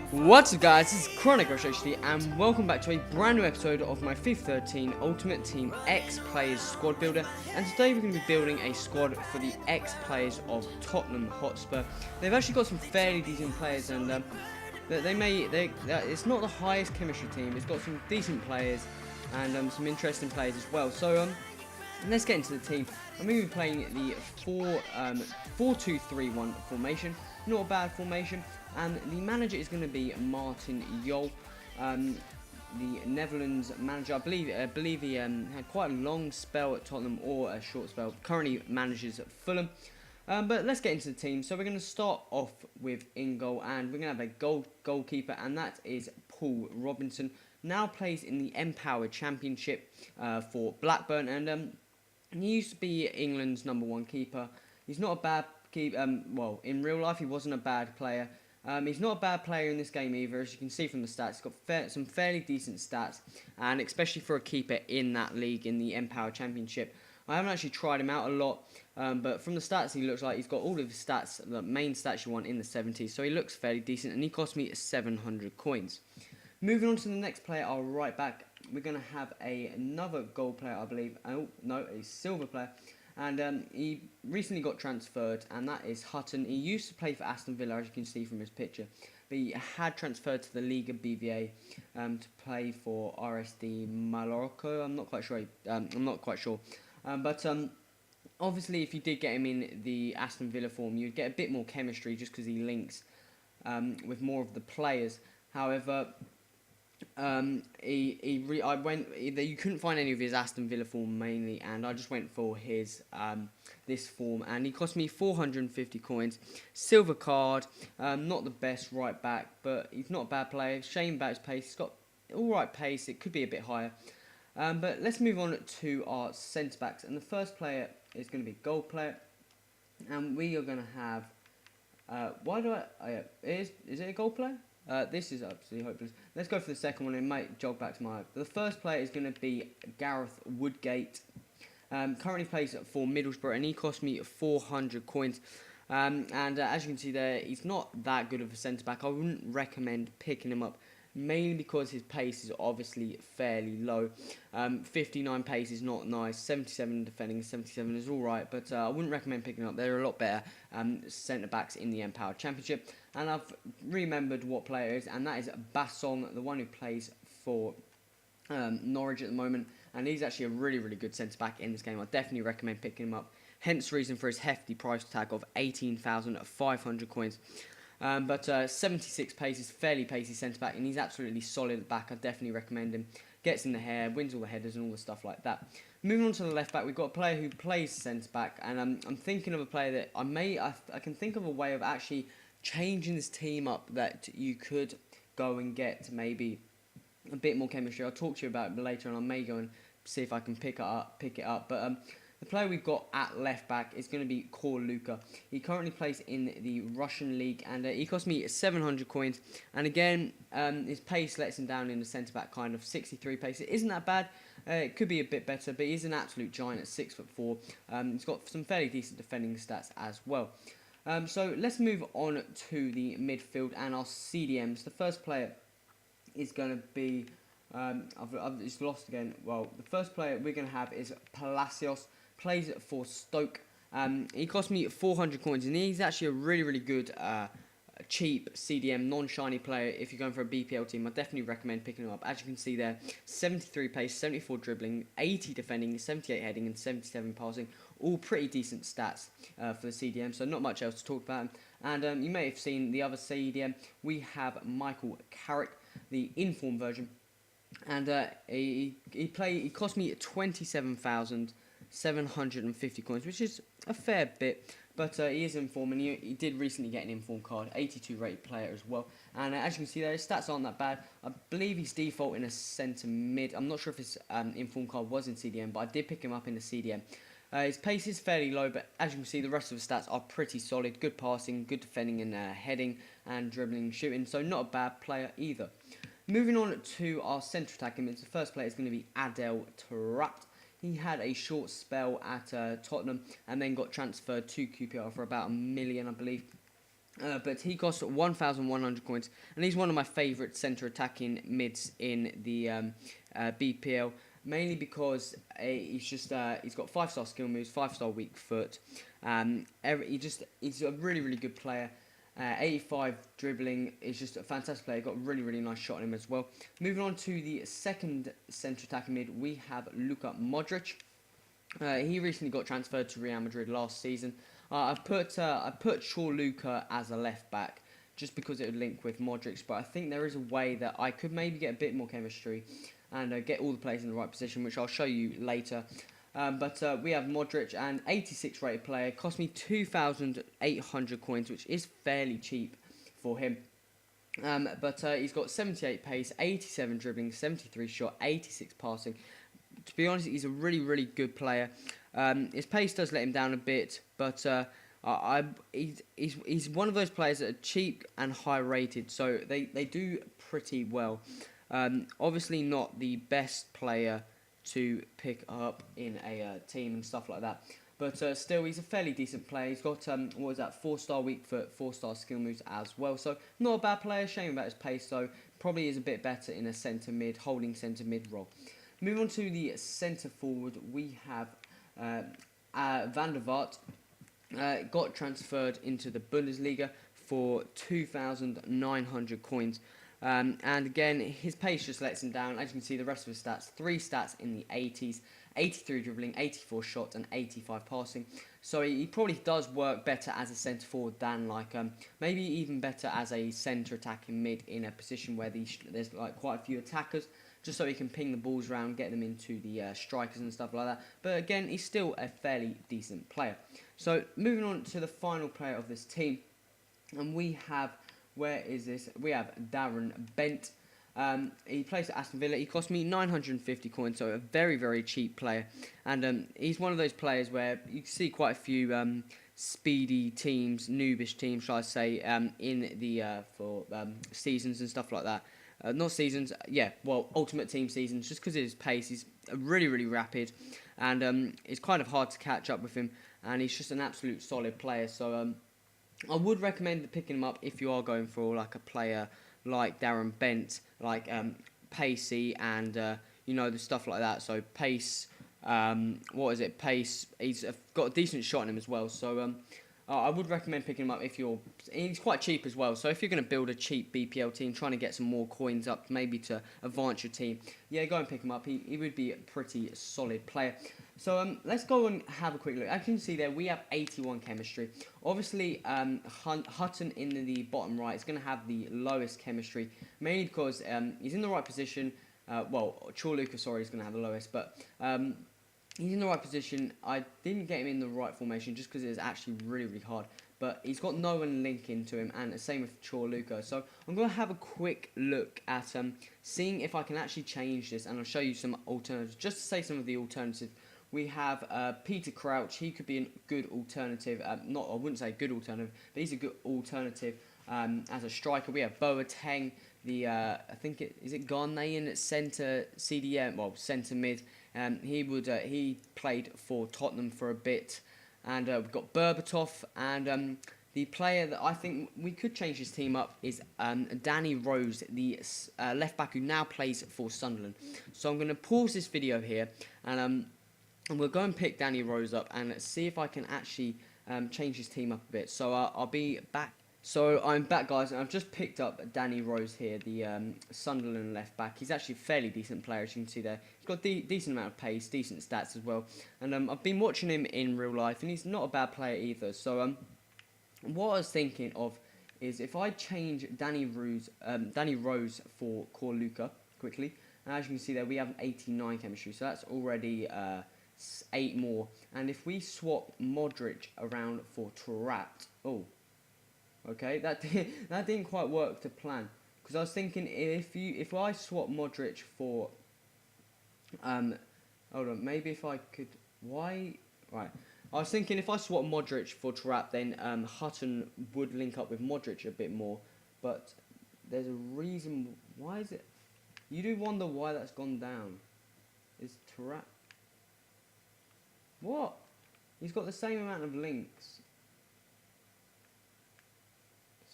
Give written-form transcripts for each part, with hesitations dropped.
What's up guys, this is Chronic Rush HD and welcome back to a brand new episode of my FIFA 13 Ultimate Team X Players Squad Builder. And today we're going to be building a squad for the X Players of Tottenham Hotspur. They've actually got some fairly decent players, and it's not the highest chemistry team. It's got some decent players and some interesting players as well. So let's get into the team. I'm going to be playing the 4-2-3-1 formation. Not a bad formation. And the manager is going to be Martin Jol, the Netherlands manager. I believe he had quite a long spell at Tottenham, or a short spell. Currently manages at Fulham. But let's get into the team. So we're going to start off with in goal, and we're going to have a goalkeeper, and that is Paul Robinson. Now plays in the Empower Championship for Blackburn, and he used to be England's #1 keeper. He's not a bad keeper. Well, in real life, he wasn't a bad player. He's not a bad player in this game either, as you can see from the stats. He's got some fairly decent stats, and especially for a keeper in that league, in the Empower Championship. I haven't actually tried him out a lot, but from the stats, he looks like he's got all of his stats, the main stats you want, in the 70s, so he looks fairly decent, and he cost me 700 coins. Moving on to the next player, our right back, we're going to have another gold player, I believe. Oh, no, a silver player. And he recently got transferred, and that is Hutton. He used to play for Aston Villa, as you can see from his picture, but he had transferred to the Liga BVA to play for RSD Mallorca. I'm not quite sure. But obviously, if you did get him in the Aston Villa form, you'd get a bit more chemistry just because he links with more of the players. However, you couldn't find any of his Aston Villa form mainly, and I just went for his this form, and he cost me 450 coins. Silver card, not the best right back, but he's not a bad player. Shame about his pace. He's got all right pace. It could be a bit higher. But let's move on to our centre backs, and the first player is going to be gold player, and we are going to have. Is it a gold player? This is absolutely hopeless. Let's go for the second one. It might jog back to my... The first player is going to be Gareth Woodgate. Currently plays for Middlesbrough, and he cost me 400 coins. As you can see there, he's not that good of a centre-back. I wouldn't recommend picking him up, mainly because his pace is obviously fairly low. 59 pace is not nice. 77 defending, 77 is alright, but I wouldn't recommend picking up. There are a lot better centre-backs in the Empower Championship. And I've remembered what player it is, and that is Bassong, the one who plays for Norwich at the moment. And he's actually a really, really good centre-back in this game. I definitely recommend picking him up. Hence the reason for his hefty price tag of 18,500 coins. But 76 pace is fairly pacey centre-back, and he's absolutely solid at the back. I definitely recommend him. Gets in the hair, wins all the headers and all the stuff like that. Moving on to the left back, we've got a player who plays centre-back, and I'm thinking of a player that I can think of a way of actually changing this team up that you could go and get maybe a bit more chemistry. I'll talk to you about it later, and I may go and see if I can pick it up. But the player we've got at left back is going to be Luka. He currently plays in the Russian league, and he cost me 700 coins. And again, his pace lets him down in the centre back, kind of 63 pace. It isn't that bad. It could be a bit better, but he's an absolute giant at 6'4". He's got some fairly decent defending stats as well. So let's move on to the midfield and our CDMs. The first player is going to be... I've just lost again. Well, the first player we're going to have is Palacios. Plays for Stoke. He cost me 400 coins, and he's actually a really, really good, cheap CDM, non-shiny player. If you're going for a BPL team, I definitely recommend picking him up. As you can see there, 73 pace, 74 dribbling, 80 defending, 78 heading, and 77 passing. All pretty decent stats for the CDM, so not much else to talk about. And you may have seen the other CDM. We have Michael Carrick, the inform version, and he cost me 27,750 coins, which is a fair bit. But he is inform, and he did recently get an inform card, 82 rated player as well. And as you can see there, his stats aren't that bad. I believe he's default in a centre mid. I'm not sure if his inform card was in CDM, but I did pick him up in the CDM. His pace is fairly low, but as you can see, the rest of his stats are pretty solid. Good passing, good defending and heading, and dribbling and shooting. So not a bad player either. Moving on to our centre attacking mids, the first player is going to be Adel Taarabt. He had a short spell at Tottenham and then got transferred to QPR for about $1 million, I believe. But he costs 1,100 coins, and he's one of my favourite centre attacking mids in the BPL. Mainly because he's got 5-star skill moves, 5-star weak foot. He's a really good player. 85 dribbling is just a fantastic player. Got a really nice shot on him as well. Moving on to the second centre attacking mid, we have Luka Modric. He recently got transferred to Real Madrid last season. I put Shaw Luka as a left back just because it would link with Modric, but I think there is a way that I could maybe get a bit more chemistry and get all the players in the right position, which I'll show you later. But we have Modric, an 86 rated player, cost me 2,800 coins, which is fairly cheap for him. But he's got 78 pace, 87 dribbling, 73 shot, 86 passing. To be honest, he's a really good player. His pace does let him down a bit, but he's one of those players that are cheap and high rated, so they do pretty well. Obviously not the best player to pick up in a team and stuff like that, but still he's a fairly decent player. He's got 4-star weak foot, 4-star skill moves as well, so not a bad player. Shame about his pace, so probably is a bit better in a centre mid, holding centre mid role. Moving on to the centre forward, we have Van der Vaart. Got transferred into the Bundesliga for 2,900 coins. And again, his pace just lets him down. As you can see, the rest of his stats, 3 stats in the 80s, 83 dribbling, 84 shots, and 85 passing. So he probably does work better as a centre forward than maybe even better as a centre attacking mid in a position where there's quite a few attackers, just so he can ping the balls around, get them into the strikers and stuff like that. But again, he's still a fairly decent player. So moving on to the final player of this team, and we have, where is this? We have Darren Bent. He plays at Aston Villa. He cost me 950 coins, so a very cheap player. And he's one of those players where you see quite a few speedy teams, noobish teams, shall I say, in the for seasons and stuff like that. Not seasons, Ultimate Team seasons, just because of his pace. He's really rapid, and it's kind of hard to catch up with him, and he's just an absolute solid player. So I would recommend picking him up if you are going for a player like Darren Bent, pacey and the stuff like that. So pace, pace. He's got a decent shot on him as well. So I would recommend picking him up if he's quite cheap as well. So if you're going to build a cheap BPL team, trying to get some more coins up, maybe to advance your team, go and pick him up. He would be a pretty solid player. So let's go and have a quick look. As you can see there, we have 81 chemistry. Obviously, Hutton in the bottom right is going to have the lowest chemistry, mainly because he's in the right position. Chorluka, is going to have the lowest, but he's in the right position. I didn't get him in the right formation just because it is actually really hard. But he's got no one linking to him, and the same with Chorluka. So I'm going to have a quick look at seeing if I can actually change this, and I'll show you some alternatives. Just to say some of the alternatives, we have Peter Crouch. He could be a good alternative. I wouldn't say good alternative, but he's a good alternative as a striker. We have Boateng, I think is it Ghanaian at centre CDM, centre mid. He played for Tottenham for a bit, and we've got Berbatov, and the player that I think we could change his team up is Danny Rose, the left back who now plays for Sunderland. So I'm going to pause this video here, and we'll go and pick Danny Rose up and see if I can actually change his team up a bit. So I'll be back. So I'm back, guys, and I've just picked up Danny Rose here, the Sunderland left back. He's actually a fairly decent player, as you can see there. He's got a decent amount of pace, decent stats as well. And I've been watching him in real life, and he's not a bad player either. So what I was thinking of is if I change Danny Rose for Chorluka quickly. And as you can see there, we have an 89 chemistry, so that's already 8 more. And if we swap Modric around for Tarat, okay, that didn't quite work to plan, because I was thinking if I swap Modric for hold on, maybe if I could, I was thinking if I swap Modric for Tarat, then Hutton would link up with Modric a bit more, but there's a reason. Why is it? You do wonder why that's gone down. Is Tarat? What? He's got the same amount of links.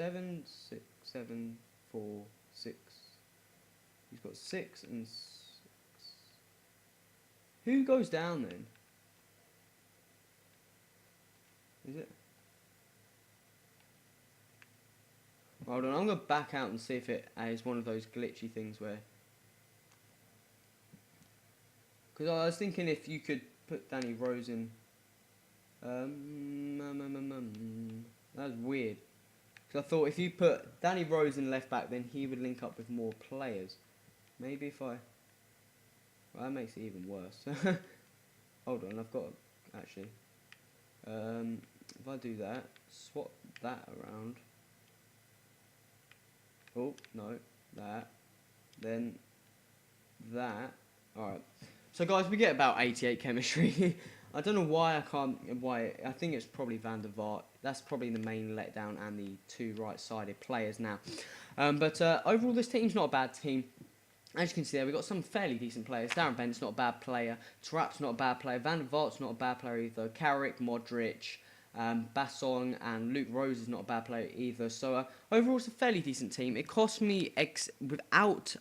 7, 6, 7, 4, 6. He's got 6 and 6. Who goes down then? Is it? Hold on, I'm going to back out and see if it is one of those glitchy things where... Because I was thinking if you could put Danny Rose in... That's weird. Because I thought if you put Danny Rose in left back, then he would link up with more players. Maybe if I... Well, that makes it even worse. Hold on, I've got... Actually... if I do that, swap that around. Oh, no, that. Then that. Alright. So guys, we get about 88 chemistry. I don't know why I can't... I think it's probably Van der Vaart. That's probably the main letdown and the 2 right-sided players now. But overall, this team's not a bad team. As you can see there, we've got some fairly decent players. Darren Bent's not a bad player. Trapp's not a bad player. Van der Vaart's not a bad player either. Carrick, Modric, Bassong and Luke Rose is not a bad player either. So overall, it's a fairly decent team. It cost me, without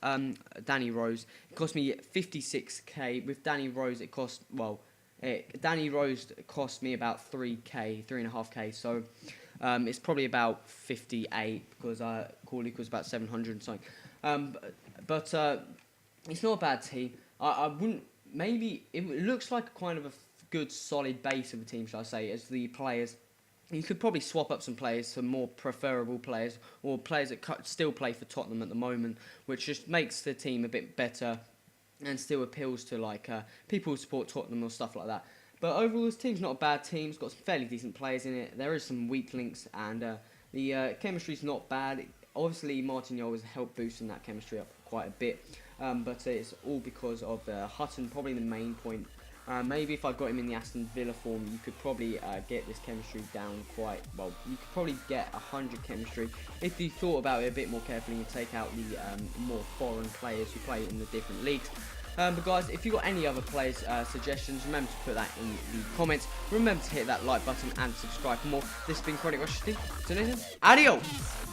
Danny Rose, it cost me 56k. With Danny Rose, it cost, well, Danny Rose cost me about 3k, 3.5k. So it's probably about 58 because Corley was about 700 and something. But it's not a bad team. I wouldn't... Maybe it looks like kind of a good solid base of a team, shall I say, as the players. You could probably swap up some players, some more preferable players, or players that still play for Tottenham at the moment, which just makes the team a bit better and still appeals to like people who support Tottenham or stuff like that. But overall, this team's not a bad team. It's got some fairly decent players in it. There is some weak links, and the chemistry's not bad. Obviously, Martial has helped boosting that chemistry up quite a bit, but it's all because of Hutton, probably the main point. Maybe if I got him in the Aston Villa form, you could probably get this chemistry down quite well. You could probably get 100 chemistry if you thought about it a bit more carefully and take out the more foreign players who play in the different leagues. But guys, if you've got any other players' suggestions, remember to put that in the comments. Remember to hit that like button and subscribe for more. This has been Chronic Rush. Adios!